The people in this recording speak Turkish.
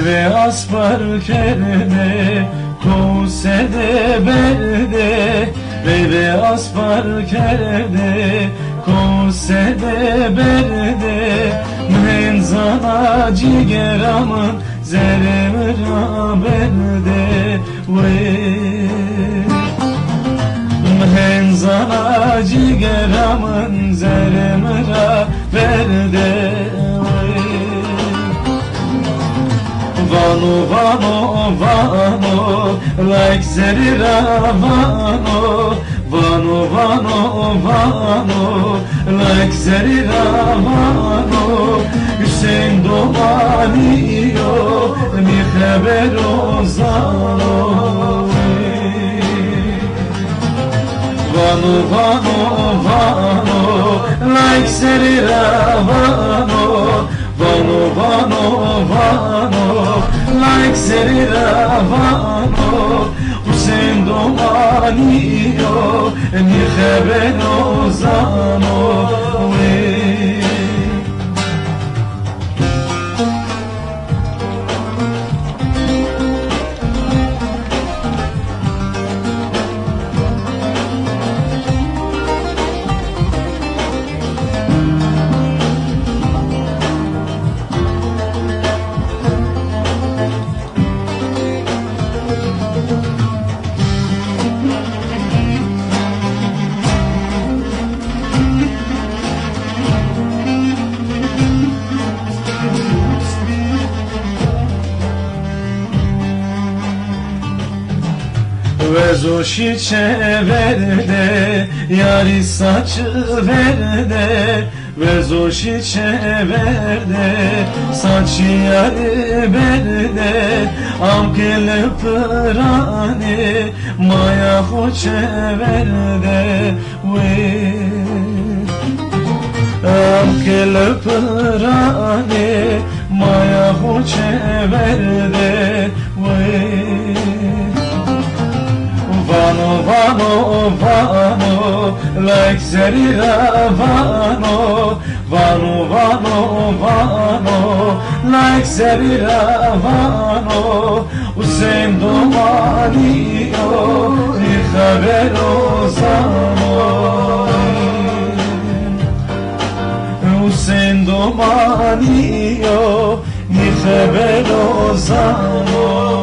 ve aspar kerne kovsede berde ve aspar kerne kovsede berde menzana cigeramın zeremira berde menzana cigeramın zeremira berde Vano, vano, vano, like Zerira, vano, vano, vano, vano, like Zerira, vano, Hüseyin Domaniyo, mi habero zano. Vano, vano, vano, like Zerira, vano, vano, vano, vano, like Zerira, vano, Hüseyin Domaniyo, mi habero zano. Vezoşi çeverde, yari saçı verde. Vezoşi çeverde, saçı yari verde. Amkele pırani, maya hoçe verde. Amkele pırani, maya hoçe verde. Vano, vano, vano, like Zerira, vano, vano, vano, vano, like Zerira, vano, Hüseyin Domaniyo, mi habero zano. Hüseyin Domaniyo, mi habero zano.